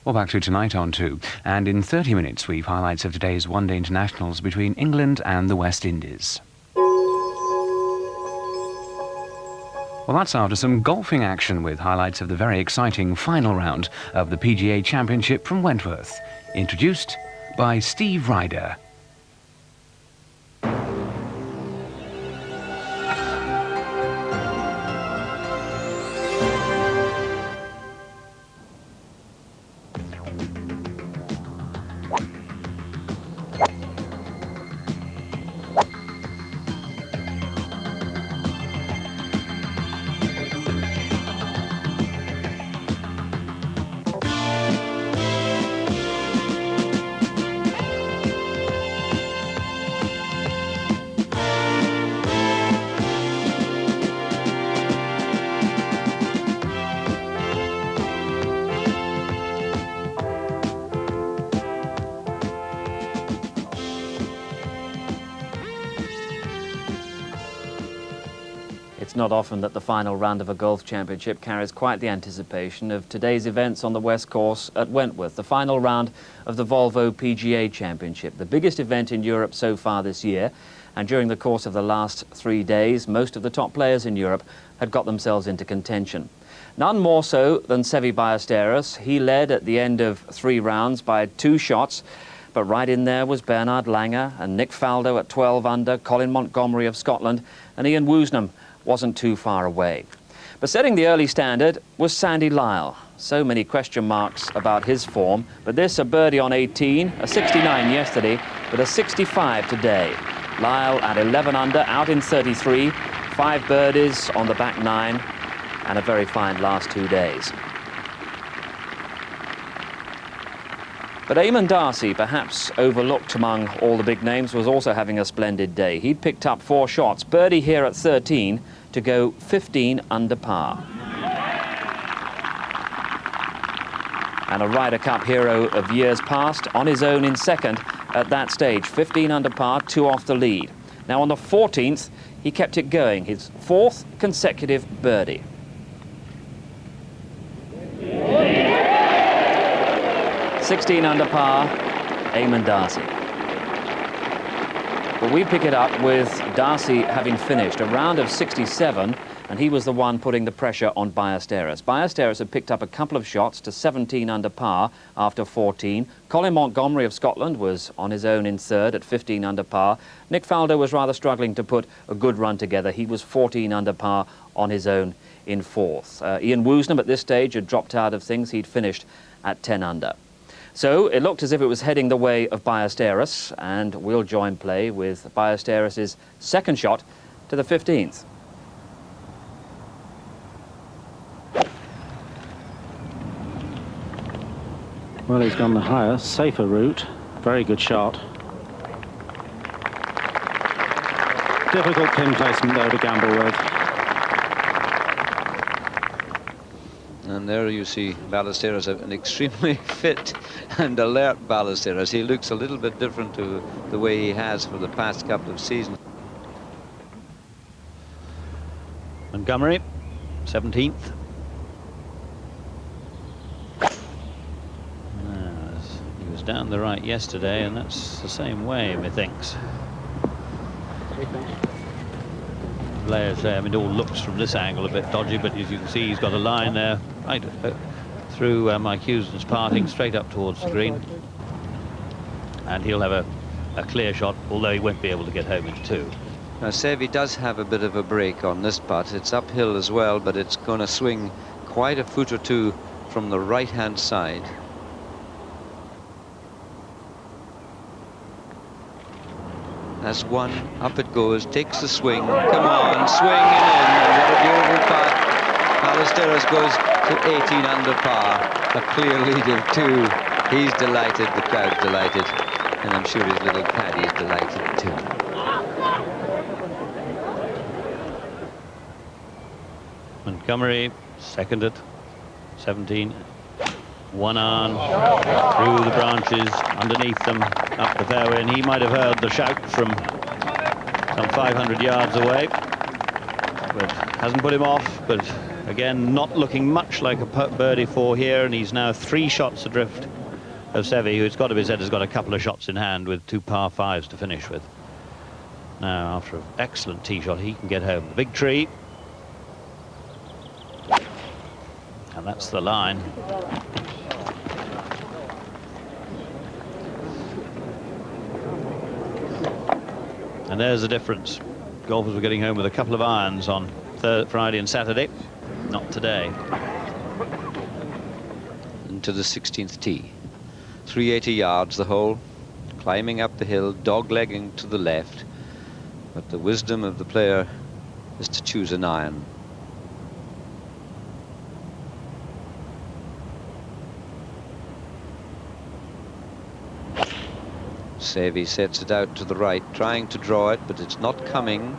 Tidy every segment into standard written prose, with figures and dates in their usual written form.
Well, back to tonight on 2. And in 30 minutes, we've highlights of today's one-day internationals between England and the West Indies. Well, that's after some golfing action with highlights of the very exciting final round of the PGA Championship from Wentworth. Introduced by Steve Ryder. It's not often that the final round of a golf championship carries quite the anticipation of today's events on the West Course at Wentworth, the final round of the Volvo PGA Championship, the biggest event in Europe so far this year. And during the course of the last 3 days, most of the top players in Europe had got themselves into contention. None more so than Seve Ballesteros. He led at the end of 3 rounds by 2 shots. But right in there was Bernard Langer and Nick Faldo at 12 under, Colin Montgomerie of Scotland, and Ian Woosnam wasn't too far away. But setting the early standard was Sandy Lyle. So many question marks about his form, but this a birdie on 18, a 69 yesterday, but a 65 today. Lyle at 11 under, out in 33, 5 birdies on the back 9, and a very fine last 2 days. But Eamon Darcy, perhaps overlooked among all the big names, was also having a splendid day. He'd picked up 4 shots, birdie here at 13 to go 15 under par. And a Ryder Cup hero of years past, on his own in second at that stage, 15 under par, 2 off the lead. Now on the 14th, he kept it going, his 4th consecutive birdie. "16 under par, Eamon Darcy." But we pick it up with Darcy having finished a round of 67, and he was the one putting the pressure on Ballesteros. Ballesteros had picked up a couple of shots to 17 under par after 14. Colin Montgomerie of Scotland was on his own in third at 15 under par. Nick Faldo was rather struggling to put a good run together. He was 14 under par on his own in fourth. Ian Woosnam at this stage had dropped out of things. He'd finished at 10 under. So it looked as if it was heading the way of Ballesteros, and we'll join play with Ballesteros' second shot to the 15th. Well, he's gone the higher, safer route. Very good shot. Difficult pin placement though to gamble with. And there you see Ballesteros, an extremely fit and alert Ballesteros. He looks a little bit different to the way he has for the past couple of seasons. Montgomerie, 17th. He was down the right yesterday, and that's the same way, methinks. Players there, I mean, it all looks from this angle a bit dodgy, but as you can see, he's got a line there right through Mike Houston's parting straight up towards the green, and he'll have a clear shot, although he won't be able to get home in 2. Now Seve does have a bit of a break on this putt. It's uphill as well, but it's going to swing quite a foot or 2 from the right hand side. That's 1, up it goes, takes the swing, come on, swing and in, and what a beautiful putt. Ballesteros goes to 18 under par, a clear lead of 2. He's delighted, the crowd's delighted, and I'm sure his little caddy is delighted too. Montgomerie, second at 17. 1 on, through the branches, underneath them, up the fairway, and he might have heard the shout from some 500 yards away, but hasn't put him off, but Again, not looking much like a birdie for here, and he's now 3 shots adrift of Seve, who's got to be said has got a couple of shots in hand with 2 par 5s to finish with. Now, after an excellent tee shot, he can get home. The big tree. And that's the line. And there's the difference. Golfers were getting home with a couple of irons on Friday and Saturday. Not today. Into the 16th tee. 380 yards the hole. Climbing up the hill, dog-legging to the left. But the wisdom of the player is to choose an iron. Seve sets it out to the right, trying to draw it, but it's not coming.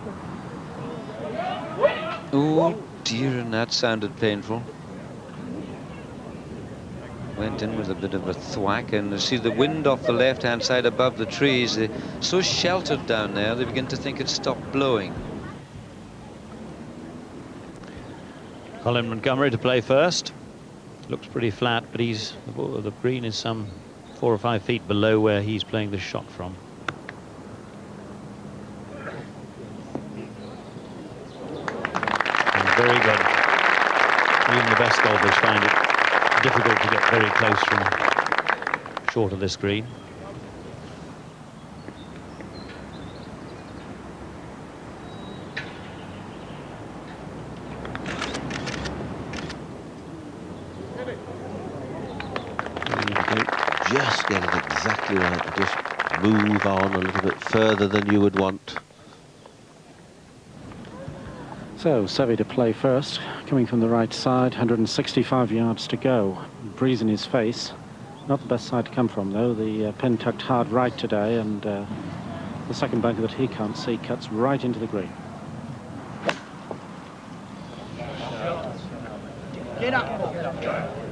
Oh dear, and that sounded painful. Went in with a bit of a thwack, and you see the wind off the left-hand side above the trees. They're so sheltered down there, they begin to think it's stopped blowing. Colin Montgomery to play first. Looks pretty flat, but the green is some 4 or 5 feet below where he's playing the shot from. And very good. Even the best golfers find it difficult to get very close from short of this green. Just get it exactly right, just move on a little bit further than you would want. So Seve to play first, coming from the right side, 165 yards to go. Breeze in his face. Not the best side to come from, though. The pin tucked hard right today, and the second bunker that he can't see cuts right into the green.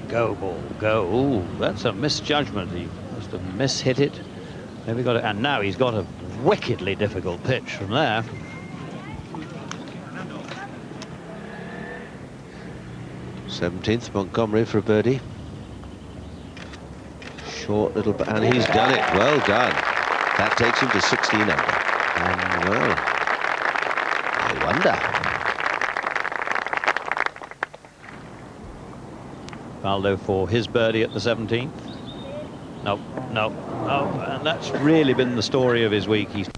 Go, ball, go. Ooh, that's a misjudgment. He must have mishit it. Maybe got it, and now he's got a wickedly difficult pitch from there. th Montgomery for a birdie. Short little, and he's done it. Well done. That takes him to 16 under. And well, I wonder. Faldo for his birdie at the 17th. No, no, no, and that's really been the story of his week. He's